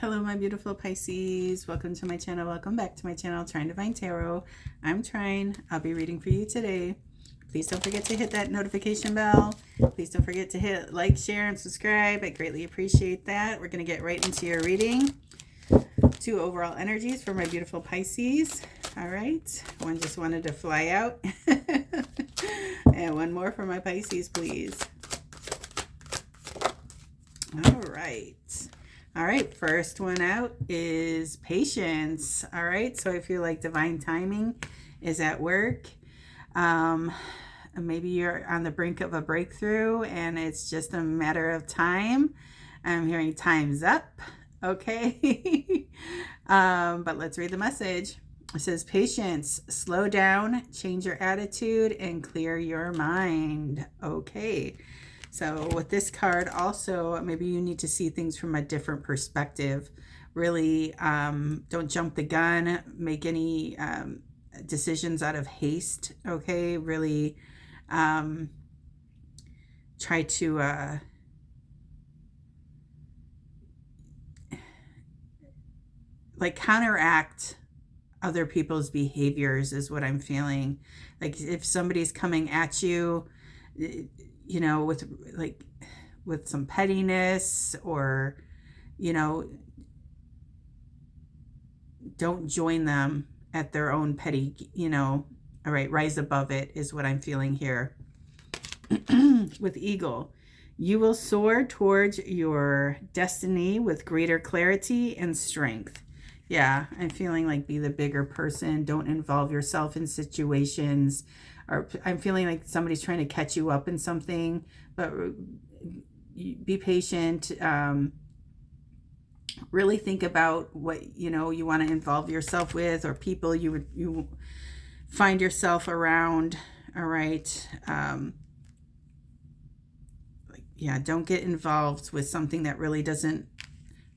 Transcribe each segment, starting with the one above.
Hello, my beautiful Pisces. Welcome to my channel. Welcome back to my channel, Trine Divine Tarot. I'm Trine. I'll be reading for you today. Please don't forget to hit that notification bell. Please don't forget to hit like, share, and subscribe. I greatly appreciate that. We're going to get right into your reading. 2 overall energies for my beautiful Pisces. All right. One just wanted to fly out. And one more for my Pisces, please. All right. All right, first one out is patience. All right, so I feel like divine timing is at work. Maybe you're on the brink of a breakthrough and it's just a matter of time. I'm hearing time's up. Okay. But let's read the message. It says, patience, slow down, change your attitude, and clear your mind. Okay. So with this card also, maybe you need to see things from a different perspective. Really, don't jump the gun, make any decisions out of haste, okay? Really try to like counteract other people's behaviors is what I'm feeling. Like if somebody's coming at you, you know, with some pettiness, or, you know, don't join them at their own petty, you know. All right, rise above it is what I'm feeling here. With Eagle, you will soar towards your destiny with greater clarity and strength. Yeah, I'm feeling like be the bigger person. Don't involve yourself in situations. Or I'm feeling like somebody's trying to catch you up in something, but be patient. Really think about what, you know, you want to involve yourself with, or people you find yourself around. All right. Yeah, don't get involved with something that really doesn't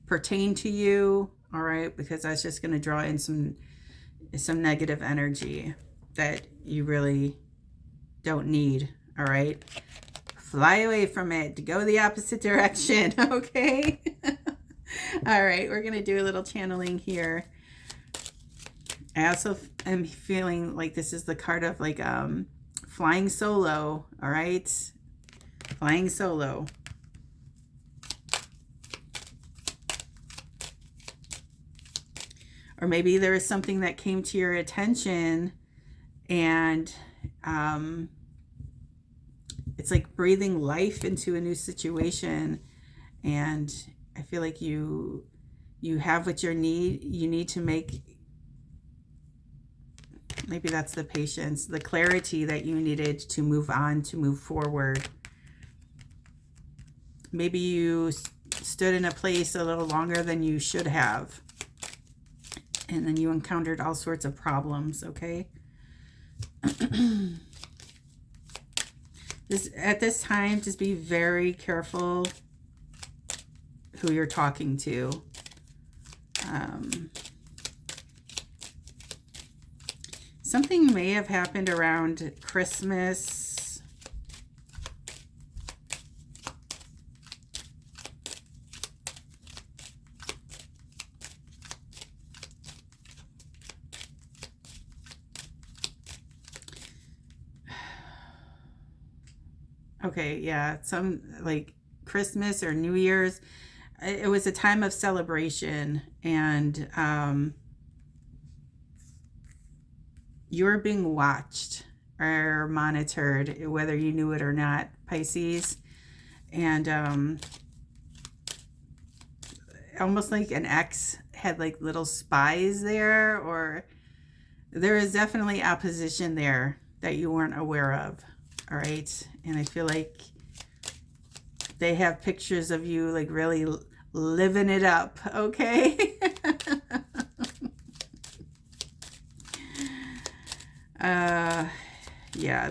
pertain to you. All right, because that's just going to draw in some negative energy that you really don't need. All right, fly away from it, go the opposite direction. Okay. All right, we're going to do a little channeling here. I also am feeling like this is the card of like flying solo. All right, flying solo. Or maybe there is something that came to your attention and it's like breathing life into a new situation. And I feel like you have what you need to make, maybe that's the patience, the clarity that you needed to move on, to move forward. Maybe you stood in a place a little longer than you should have. And then you encountered all sorts of problems, okay? At this time, just be very careful who you're talking to. Something may have happened around Christmas. Okay, yeah, some like Christmas or New Year's. It was a time of celebration, and you were being watched or monitored, whether you knew it or not, Pisces. And almost like an ex had like little spies there, or there is definitely opposition there that you weren't aware of. All right. And I feel like they have pictures of you like really living it up. Okay. Yeah,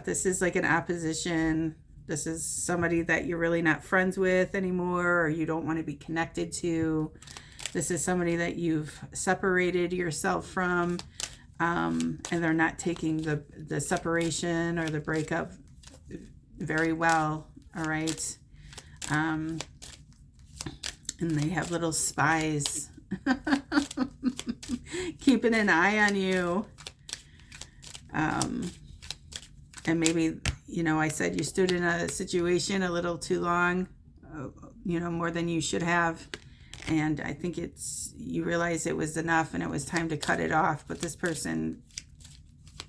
this is like an opposition. This is somebody that you're really not friends with anymore, or you don't want to be connected to. This is somebody that you've separated yourself from, and they're not taking the separation or the breakup very well. All right. And they have little spies keeping an eye on you. And maybe, you know, I said you stood in a situation a little too long, you know, more than you should have. And I think you realize it was enough and it was time to cut it off. But this person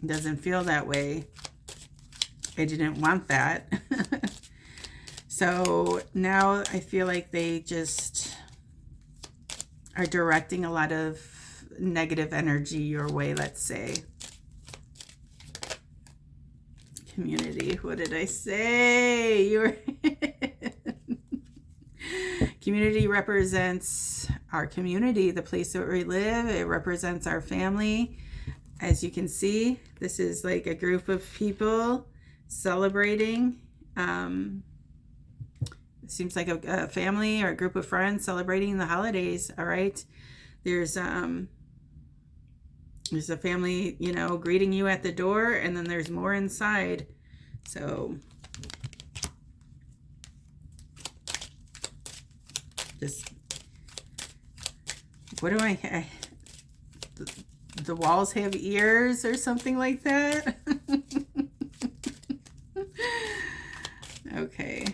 doesn't feel that way. They didn't want that. So now I feel like they just are directing a lot of negative energy your way, let's say. Community, what did I say? Community represents our community, the place where we live. It represents our family. As you can see, this is like a group of people celebrating. It seems like a family or a group of friends celebrating the holidays. All right. There's a family, you know, greeting you at the door, and then there's more inside. So just, what do I the walls have ears or something like that? Okay.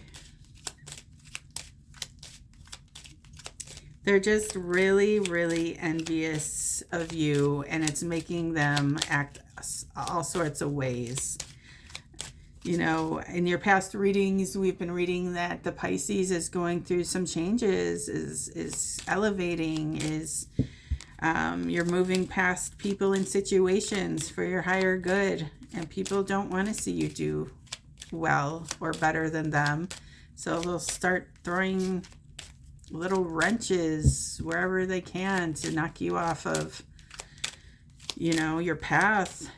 They're just really, really envious of you, and it's making them act all sorts of ways. You know, in your past readings, we've been reading that the Pisces is going through some changes, is elevating, you're moving past people and situations for your higher good, and people don't want to see you do well or better than them. So they'll start throwing little wrenches wherever they can to knock you off of, you know, your path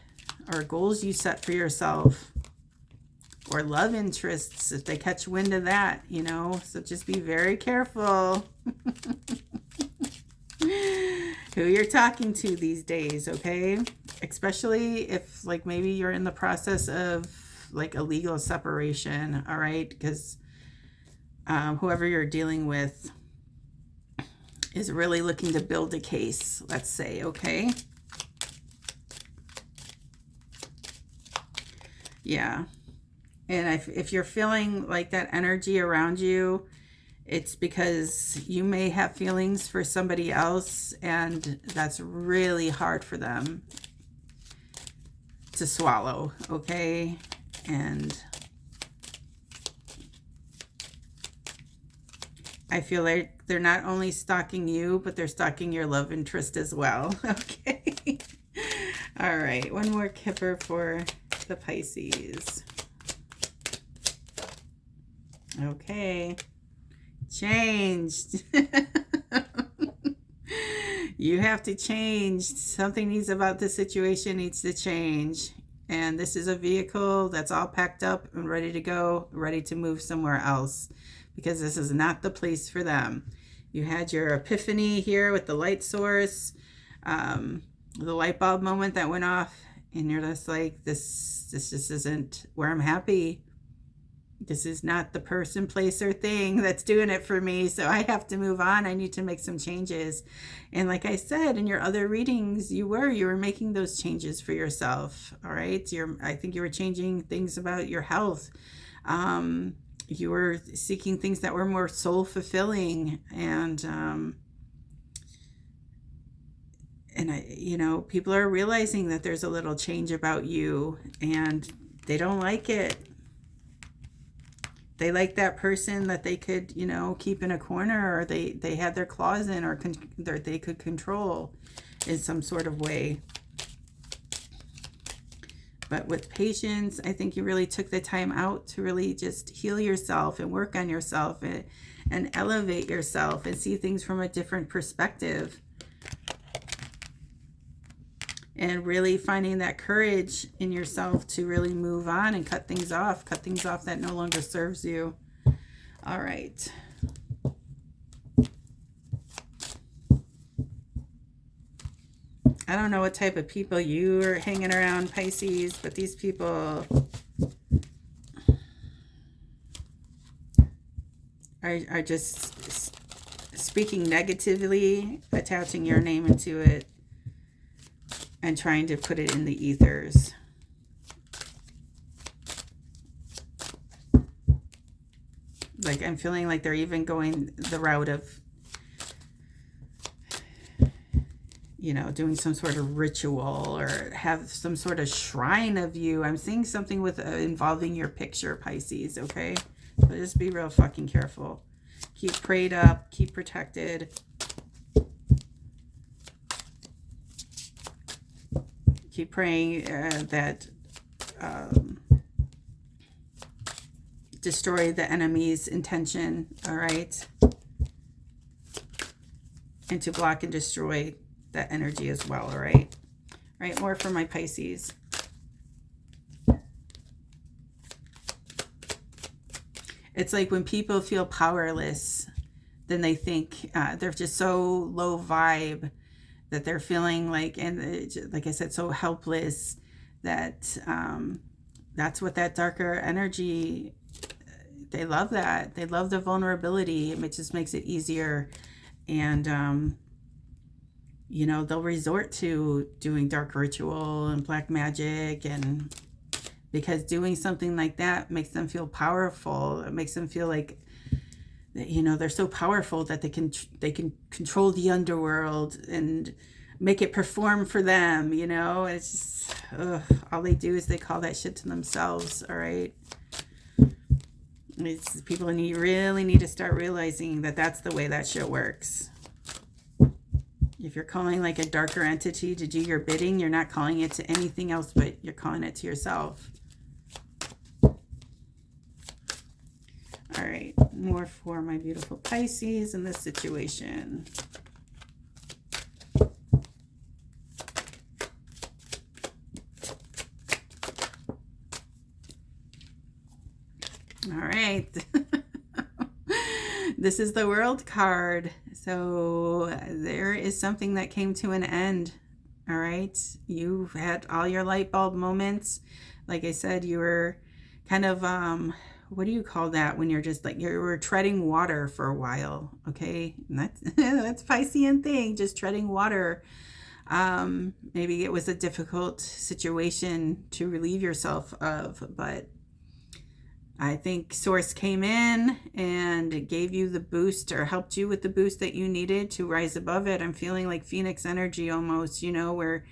or goals you set for yourself, or love interests if they catch wind of that, you know. So just be very careful who you're talking to these days, okay? Especially if, like, maybe you're in the process of like a legal separation, all right? Because whoever you're dealing with is really looking to build a case, let's say, okay? Yeah. And if you're feeling like that energy around you, it's because you may have feelings for somebody else, and that's really hard for them to swallow, okay? And I feel like they're not only stalking you, but they're stalking your love interest as well. Okay. All right. One more kipper for the Pisces. Okay. Changed. You have to change. Something needs about this situation needs to change. And this is a vehicle that's all packed up and ready to go, ready to move somewhere else, because this is not the place for them. You had your epiphany here with the light source, the light bulb moment that went off, and you're just like, this just isn't where I'm happy. This is not the person, place, or thing that's doing it for me, so I have to move on. I need to make some changes. And like I said, in your other readings, you were making those changes for yourself, all right? I think you were changing things about your health. You were seeking things that were more soul fulfilling, and you know, people are realizing that there's a little change about you, and they don't like it. They like that person that they could, you know, keep in a corner, or they had their claws in, or they could control in some sort of way. But with patience, I think you really took the time out to really just heal yourself and work on yourself and elevate yourself and see things from a different perspective. And really finding that courage in yourself to really move on and cut things off that no longer serves you. All right. I don't know what type of people you are hanging around, Pisces, but these people are just speaking negatively, attaching your name into it, and trying to put it in the ethers. Like, I'm feeling like they're even going the route of, you know, doing some sort of ritual or have some sort of shrine of you. I'm seeing something with involving your picture, Pisces, okay? So just be real fucking careful. Keep prayed up, keep protected. Keep praying that destroy the enemy's intention, all right? And to block and destroy that energy as well, all right? All right, more for my Pisces. It's like when people feel powerless, then they think they're just so low vibe that they're feeling like, and like I said, so helpless that that's what that darker energy, they love that. They love the vulnerability. It just makes it easier. And, you know, they'll resort to doing dark ritual and black magic, and because doing something like that makes them feel powerful. It makes them feel like, you know, they're so powerful that they can control the underworld and make it perform for them, you know. It's just, all they do is they call that shit to themselves, all right? People really need to start realizing that that's the way that shit works. If you're calling like a darker entity to do your bidding, you're not calling it to anything else, but you're calling it to yourself. All right, more for my beautiful Pisces in this situation. All right. This is the World card. So there is something that came to an end. All right. You've had all your light bulb moments. Like I said, you were kind of, what do you call that when you're just like, you were treading water for a while. Okay. And that's Piscean thing, just treading water. Maybe it was a difficult situation to relieve yourself of, but I think Source came in and gave you the boost, or helped you with the boost that you needed to rise above it. I'm feeling like Phoenix energy almost, you know, where,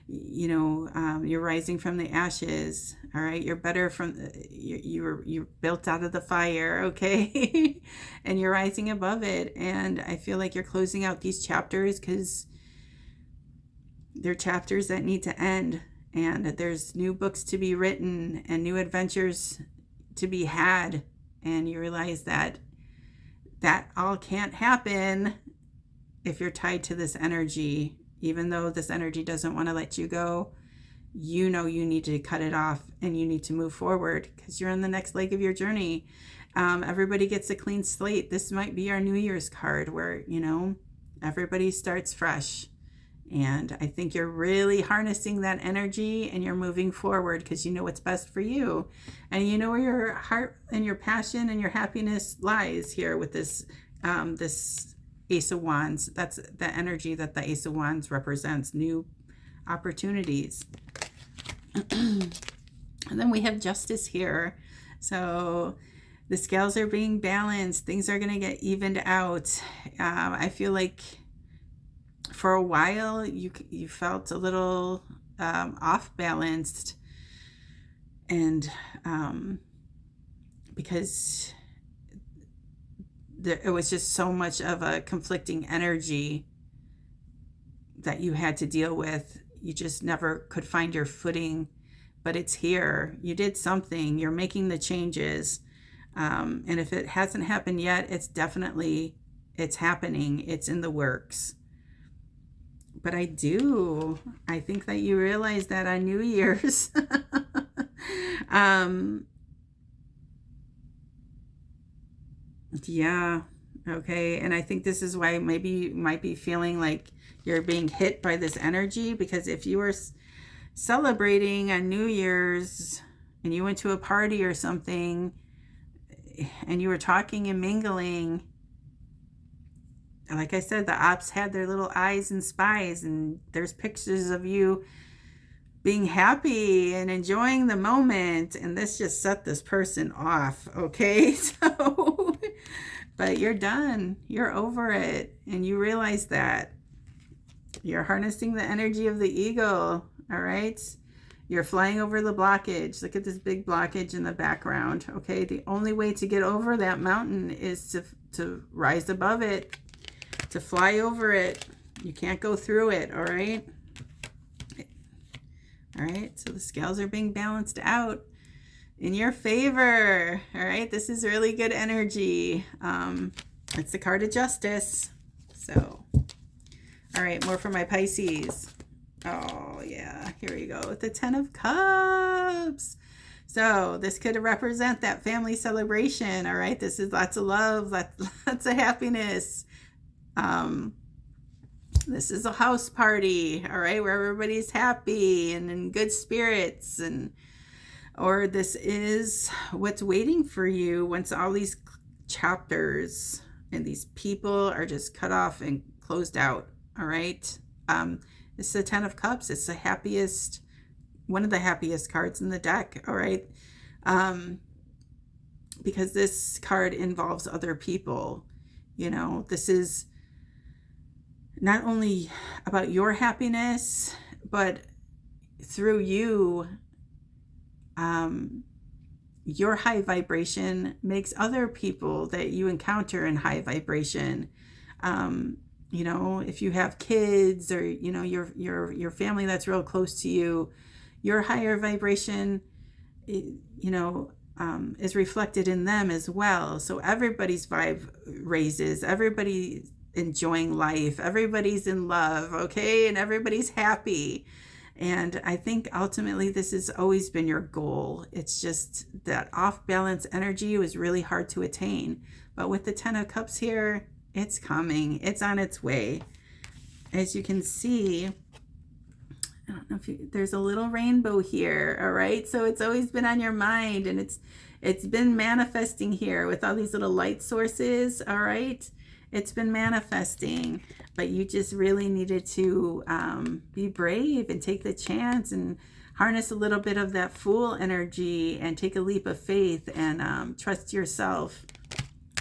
you know, you're rising from the ashes. All right. You're better from, you're built out of the fire. Okay. And you're rising above it. And I feel like you're closing out these chapters because they're chapters that need to end. And there's new books to be written and new adventures to be had, and you realize that that all can't happen if you're tied to this energy. Even though this energy doesn't want to let you go, you know you need to cut it off and you need to move forward because you're on the next leg of your journey. Everybody gets a clean slate. This might be our New Year's card where, you know, everybody starts fresh. And I think you're really harnessing that energy and you're moving forward because you know what's best for you. And you know where your heart and your passion and your happiness lies here with this this Ace of Wands. That's the energy that the Ace of Wands represents, new opportunities. And then we have Justice here. So the scales are being balanced. Things are going to get evened out. I feel like for a while you felt a little off balanced, and because it was just so much of a conflicting energy that you had to deal with. You just never could find your footing, but it's here. You did something. You're making the changes, and if it hasn't happened yet, it's happening. It's in the works. But I think that you realize that on New Year's, yeah, okay. And I think this is why maybe you might be feeling like you're being hit by this energy, because if you were celebrating on New Year's and you went to a party or something and you were talking and mingling, like I said, the ops had their little eyes and spies, and there's pictures of you being happy and enjoying the moment, and this just set this person off, okay? So, but you're done. You're over it, and you realize that. You're harnessing the energy of the eagle, all right? You're flying over the blockage. Look at this big blockage in the background, okay? The only way to get over that mountain is to rise above it, to fly over it. You can't go through it, all right? All right, so the scales are being balanced out in your favor, all right? This is really good energy. It's the card of justice. So, all right, more for my Pisces. Oh, yeah, here we go with the 10 of Cups. So this could represent that family celebration, all right? This is lots of love, lots of happiness. This is a house party, all right, where everybody's happy and in good spirits, or this is what's waiting for you once all these chapters and these people are just cut off and closed out, all right? It's the 10 of Cups. It's the happiest, one of the happiest cards in the deck, all right? Because this card involves other people, you know. This is not only about your happiness, but through you, your high vibration makes other people that you encounter in high vibration. You know, if you have kids, or, you know, your family that's real close to you, your higher vibration, you know, is reflected in them as well. So everybody's vibe raises, everybody's enjoying life, everybody's in love, okay, and everybody's happy. And I think ultimately this has always been your goal. It's just that off-balance energy was really hard to attain. But with the 10 of Cups here, it's coming. It's on its way. As you can see, I don't know if there's a little rainbow here, all right? So it's always been on your mind, and it's been manifesting here with all these little light sources, all right? It's been manifesting, but you just really needed to be brave and take the chance and harness a little bit of that Fool energy and take a leap of faith and trust yourself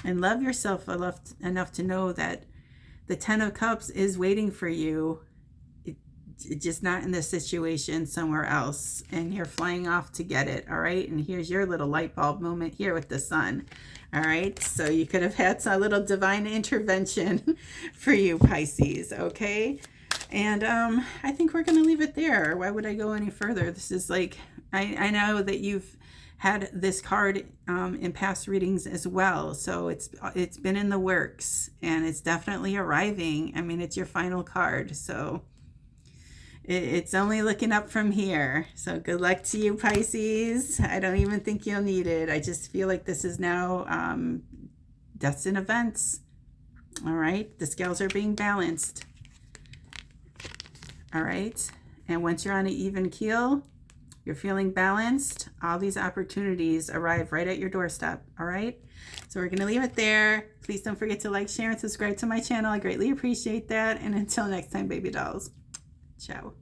and love yourself enough to know that the 10 of Cups is waiting for you. It's just not in this situation, somewhere else, and you're flying off to get it, all right? And here's your little light bulb moment here with the sun, all right? So you could have had a little divine intervention for you, Pisces, okay? And I think we're going to leave it there. Why would I go any further? This is like, I know that you've had this card in past readings as well, so it's been in the works, and it's definitely arriving. I mean, it's your final card, so it's only looking up from here. So good luck to you, Pisces. I don't even think you'll need it. I just feel like this is now destined events. All right, the scales are being balanced. All right, and once you're on an even keel, you're feeling balanced, all these opportunities arrive right at your doorstep, all right? So we're going to leave it there. Please don't forget to like, share, and subscribe to my channel. I greatly appreciate that. And until next time, baby dolls. Ciao.